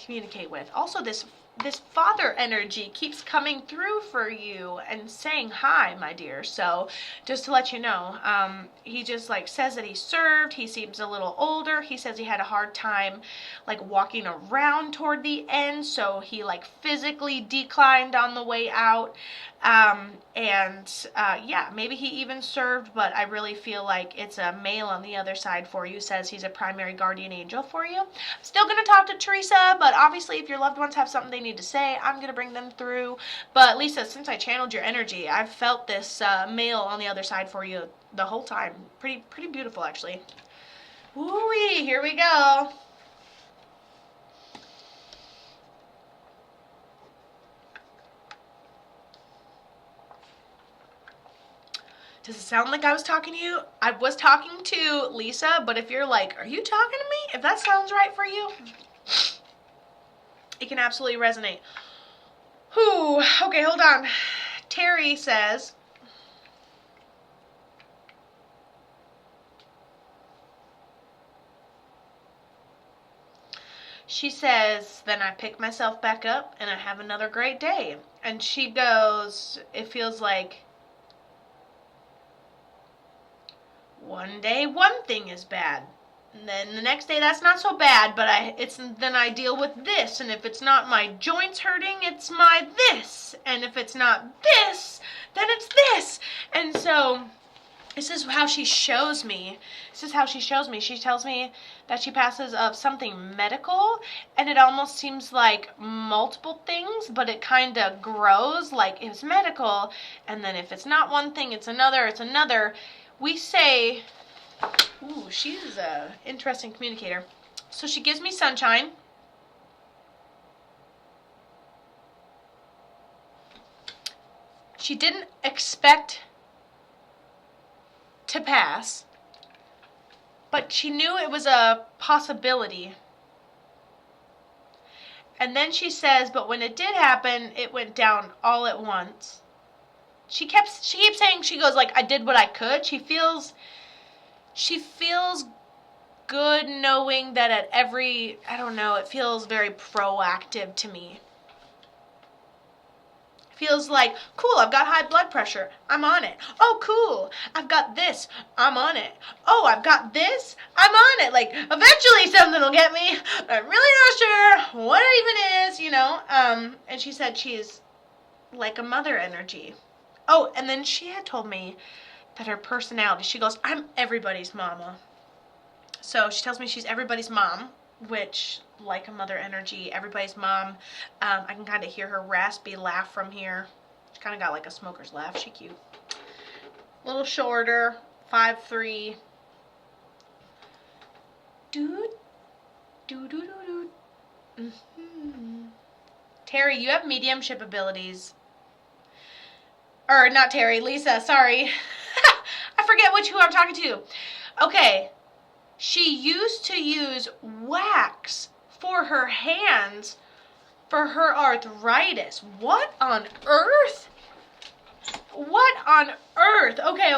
communicate with. Also, this father energy keeps coming through for you and saying hi, my dear. So just to let you know, he just like says that he served. He seems a little older. He says he had a hard time like walking around toward the end, so he like physically declined on the way out. Yeah, maybe he even served, but I really feel like it's a male on the other side for you. Says he's a primary guardian angel for you. Still gonna talk to Teresa, but obviously if your loved ones have something they need to say, I'm gonna bring them through. But Lisa, since I channeled your energy, I've felt this male on the other side for you the whole time. Pretty beautiful, actually. Woo-wee, here we go. Does it sound like I was talking to you? I was talking to Lisa, but if you're like, are you talking to me? If that sounds right for you, it can absolutely resonate. Whew, okay, hold on. Terry says, she says, then I pick myself back up and I have another great day. And she goes, it feels like one day one thing is bad, and then the next day that's not so bad, but then I deal with this, and if it's not my joints hurting, it's my this, and if it's not this, then it's this. And so this is how she shows me. She tells me that she passes of something medical, and it almost seems like multiple things, but it kind of grows like it's medical, and then if it's not one thing, it's another. We say, ooh, she's an interesting communicator. So she gives me sunshine. She didn't expect to pass, but she knew it was a possibility. And then she says, but when it did happen, it went down all at once. She keeps saying, she goes like, I did what I could. She feels good knowing that at every, I don't know, it feels very proactive to me. Feels like, cool, I've got high blood pressure, I'm on it. Oh, cool, I've got this, I'm on it. Oh, I've got this, I'm on it. Like, eventually something will get me. I'm really not sure what it even is, you know. And she said she's like a mother energy. Oh, and then she had told me that her personality, she goes, I'm everybody's mama. So she tells me she's everybody's mom, which, like a mother energy, everybody's mom. I can kind of hear her raspy laugh from here. She kind of got like a smoker's laugh. She cute. A little shorter, 5'3". Doot, doot, doot, doot. Mm-hmm. Terry, you have mediumship abilities. Or not Terry, Lisa, sorry. I forget who I'm talking to. Okay. She used to use wax for her hands for her arthritis. What on earth? What on earth? Okay.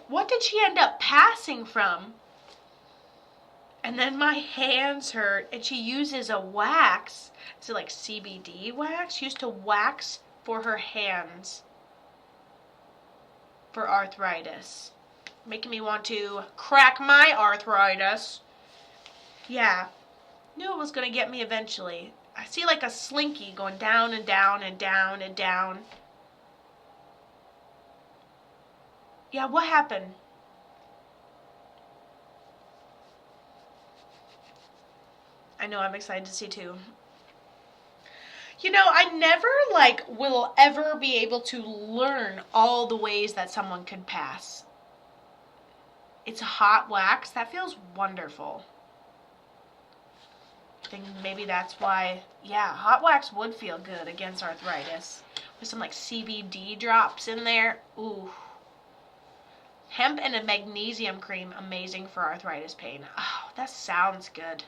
What did she end up passing from? And then my hands hurt, and she uses a wax. Is it like CBD wax? She used to wax for her hands for arthritis. Making me want to crack my arthritis. Yeah. Knew it was going to get me eventually. I see like a slinky going down and down and down and down. Yeah, what happened? I know, I'm excited to see too. You know, I never will ever be able to learn all the ways that someone could pass. It's a hot wax. That feels wonderful. I think maybe that's why, yeah, hot wax would feel good against arthritis. With some like CBD drops in there. Ooh. Hemp and a magnesium cream, amazing for arthritis pain. Oh, that sounds good.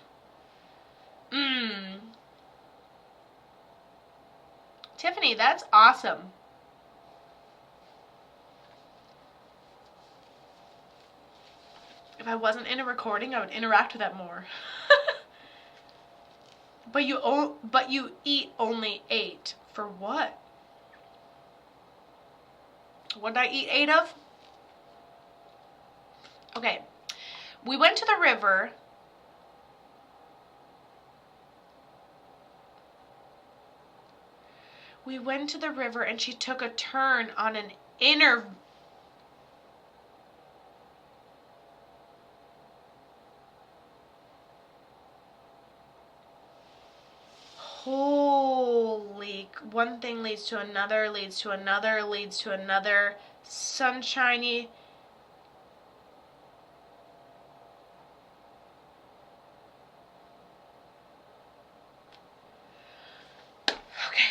Tiffany, that's awesome. If I wasn't in a recording, I would interact with that more. But you eat only 8. For what? What did I eat 8 of? Okay. We went to the river. We went to the river and she took a turn on an inner... Holy... One thing leads to another, leads to another, leads to another. Sunshiny...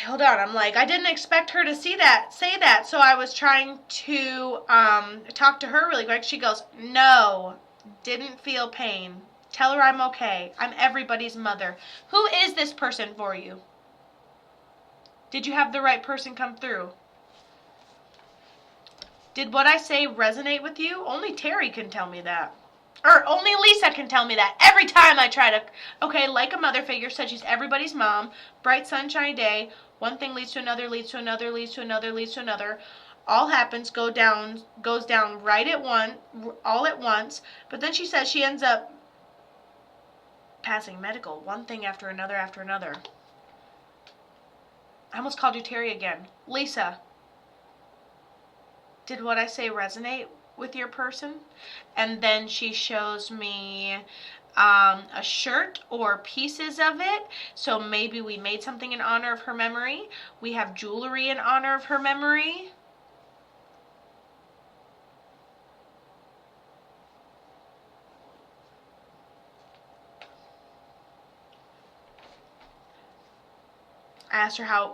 Hold on, I'm like, I didn't expect her to say that, so I was trying to talk to her really quick. She goes, no, didn't feel pain. Tell her I'm okay. I'm everybody's mother. Who is this person for you? Did you have the right person come through? Did what I say resonate with you? Only Terry can tell me that. Or only Lisa can tell me that. Every time I try to... Okay, like a mother figure, said she's everybody's mom. Bright sunshiny day. One thing leads to another, leads to another, leads to another, leads to another. All happens, goes down all at once. But then she says she ends up passing medical. One thing after another after another. I almost called you Terry again. Lisa, did what I say resonate with your person? And then she shows me a shirt or pieces of it. So maybe we made something in honor of her memory. We have jewelry in honor of her memory. I asked her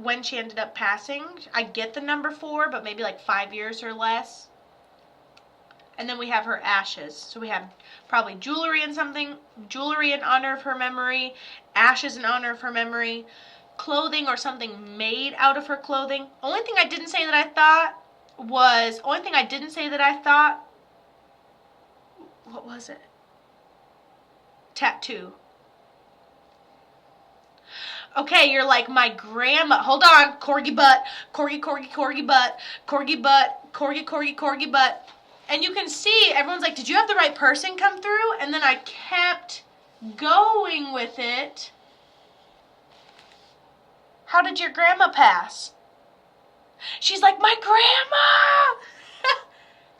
when she ended up passing. I get the number 4, but maybe like 5 years or less. And then we have her ashes. So we have probably jewelry in honor of her memory, ashes in honor of her memory, clothing or something made out of her clothing. Only thing I didn't say that I thought, what was it? Tattoo. Okay, you're like my grandma. Hold on. Corgi butt. Corgi butt. Corgi butt. Corgi butt. And you can see, everyone's like, did you have the right person come through? And then I kept going with it. How did your grandma pass? She's like, my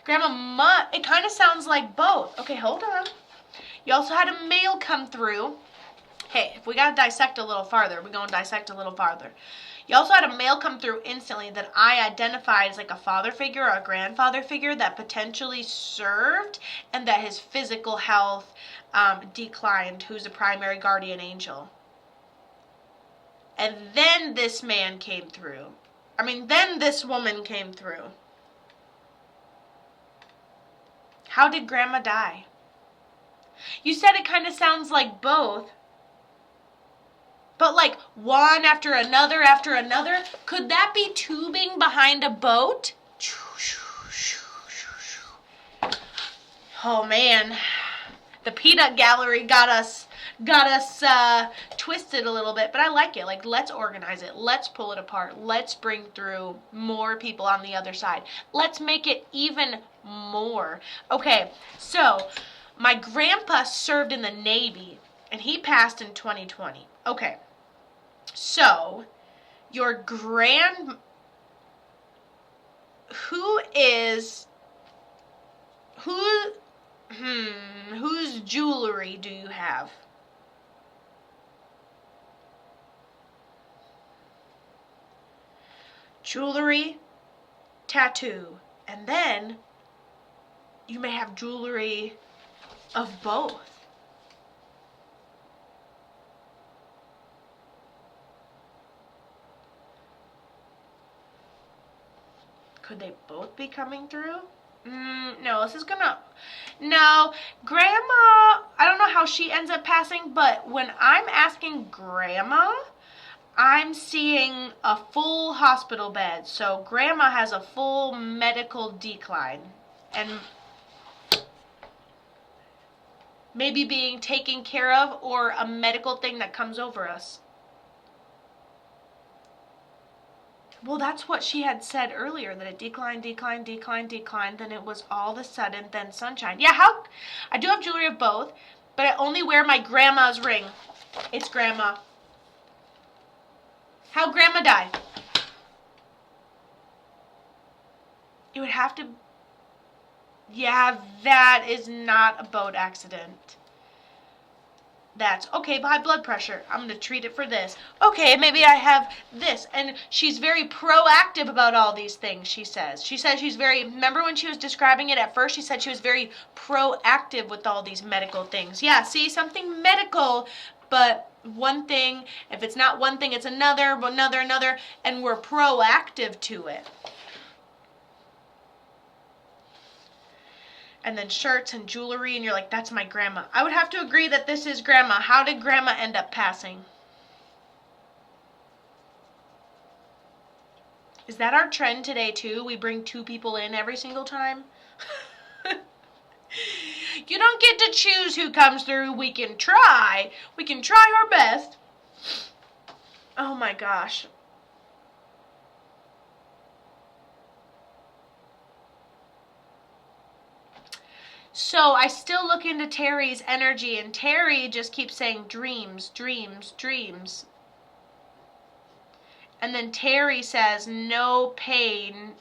grandma. It kind of sounds like both. Okay, hold on. You also had a male come through. Hey, if we got to dissect a little farther, we're going to dissect a little farther. You also had a male come through instantly that I identified as like a father figure or a grandfather figure that potentially served and that his physical health declined, who's a primary guardian angel. And then this man came through. Then this woman came through. How did Grandma die? You said it kind of sounds like both. But like one after another. Could that be tubing behind a boat? Oh man. The peanut gallery got us twisted a little bit, but I like it. Like, let's organize it. Let's pull it apart. Let's bring through more people on the other side. Let's make it even more. Okay, so my grandpa served in the Navy, and he passed in 2020. Okay, so your whose jewelry do you have? Jewelry, tattoo, and then you may have jewelry of both. Could they both be coming through? No, no, Grandma, I don't know how she ends up passing, but when I'm asking Grandma, I'm seeing a full hospital bed. So Grandma has a full medical decline. And maybe being taken care of, or a medical thing that comes over us. Well, that's what she had said earlier, that it declined, then it was all of a sudden, then sunshine. Yeah, I do have jewelry of both, but I only wear my grandma's ring. It's grandma. How'd grandma die? It would have to... Yeah, that is not a boat accident. That's okay, high blood pressure. I'm going to treat it for this. Okay, maybe I have this. And she's very proactive about all these things, she says. She says she's very, remember when she was describing it at first, she said she was very proactive with all these medical things. Yeah, see, something medical, but one thing, if it's not one thing, it's another, and we're proactive to it. And then shirts and jewelry, and you're like, that's my grandma. I would have to agree that this is grandma. How did grandma end up passing? Is that our trend today, too? We bring 2 people in every single time? You don't get to choose who comes through. We can try. We can try our best. Oh, my gosh. So I still look into Terry's energy, and Terry just keeps saying dreams, dreams, dreams. And then Terry says no pain.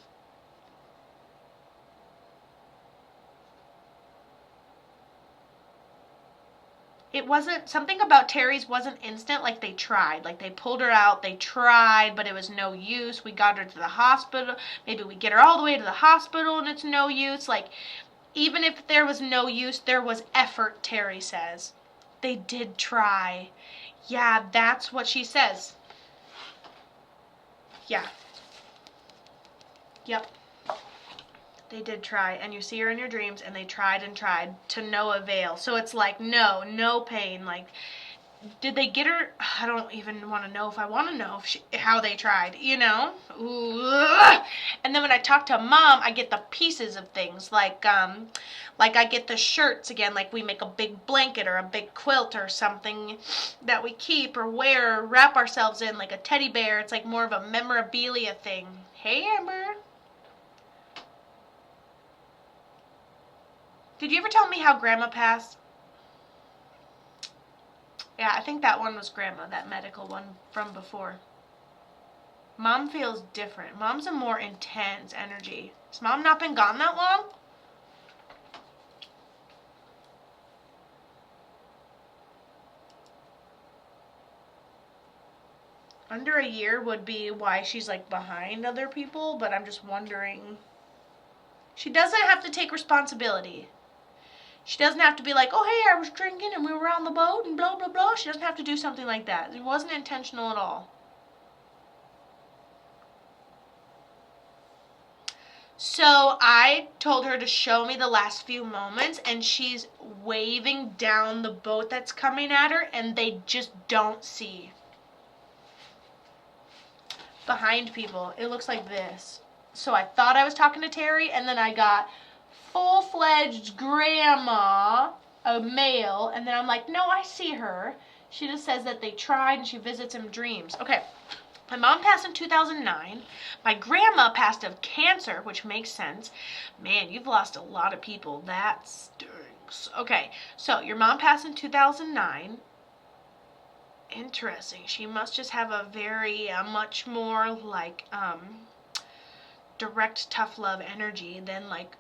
It wasn't, something about Terry's wasn't instant, like they tried. Like they pulled her out, they tried, but it was no use. We got her to the hospital. Maybe we get her all the way to the hospital and it's no use. Like, even if there was no use, there was effort, Terry says. They did try. Yeah, that's what she says. Yeah. Yep. They did try. And you see her in your dreams, and they tried and tried to no avail. So it's like, no pain. Like, did they get her? I don't even want to know if I want to know if how they tried, you know? Ooh. And then when I talk to Mom, I get the pieces of things, like I get the shirts again, like we make a big blanket or a big quilt or something that we keep or wear or wrap ourselves in, like a teddy bear. It's like more of a memorabilia thing. Hey, Amber. Did you ever tell me how Grandma passed? Yeah, I think that one was Grandma, that medical one from before. Mom feels different. Mom's a more intense energy. Has Mom not been gone that long? Under a year would be why she's like behind other people, but I'm just wondering. She doesn't have to take responsibility. She doesn't have to be like, oh, hey, I was drinking and we were on the boat and blah, blah, blah. She doesn't have to do something like that. It wasn't intentional at all. So I told her to show me the last few moments, and she's waving down the boat that's coming at her, and they just don't see. Behind people, it looks like this. So I thought I was talking to Terry, and then I got full-fledged grandma, a male, and then I'm like, no, I see her. She just says that they tried and she visits in dreams. Okay, my mom passed in 2009. My grandma passed of cancer, which makes sense. Man, you've lost a lot of people. That stinks. Okay, so your mom passed in 2009. Interesting. She must just have a very, much more like, direct, tough love energy than like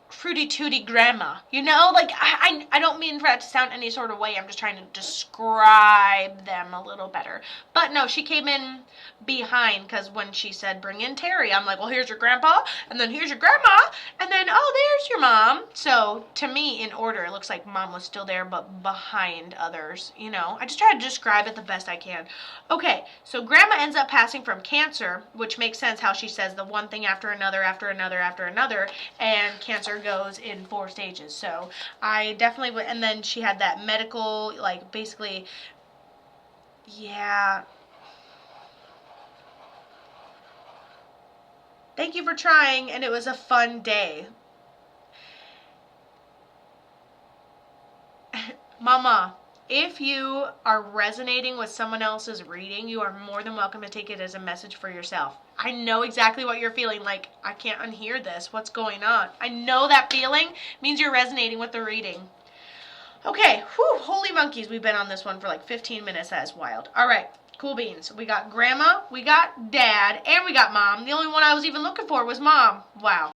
fruity tooty grandma, you know? Like, I don't mean for that to sound any sort of way. I'm just trying to describe them a little better. But no, she came in behind, because when she said bring in Terry, I'm like, well, here's your grandpa, and then here's your grandma, and then, oh, there's your mom. So to me, in order, it looks like Mom was still there, but behind others, you know? I just try to describe it the best I can. Okay, so grandma ends up passing from cancer, which makes sense how she says the one thing after another, after another, after another, and cancer goes in 4 stages. So I definitely would. And then she had that medical, like, basically, yeah. Thank you for trying, and it was a fun day. Mama, if you are resonating with someone else's reading, you are more than welcome to take it as a message for yourself. I know exactly what you're feeling, like, I can't unhear this. What's going on? I know that feeling means you're resonating with the reading. Okay, whew, holy monkeys, we've been on this one for like 15 minutes. That is wild. All right, cool beans. We got grandma, we got dad, and we got mom. The only one I was even looking for was mom. Wow.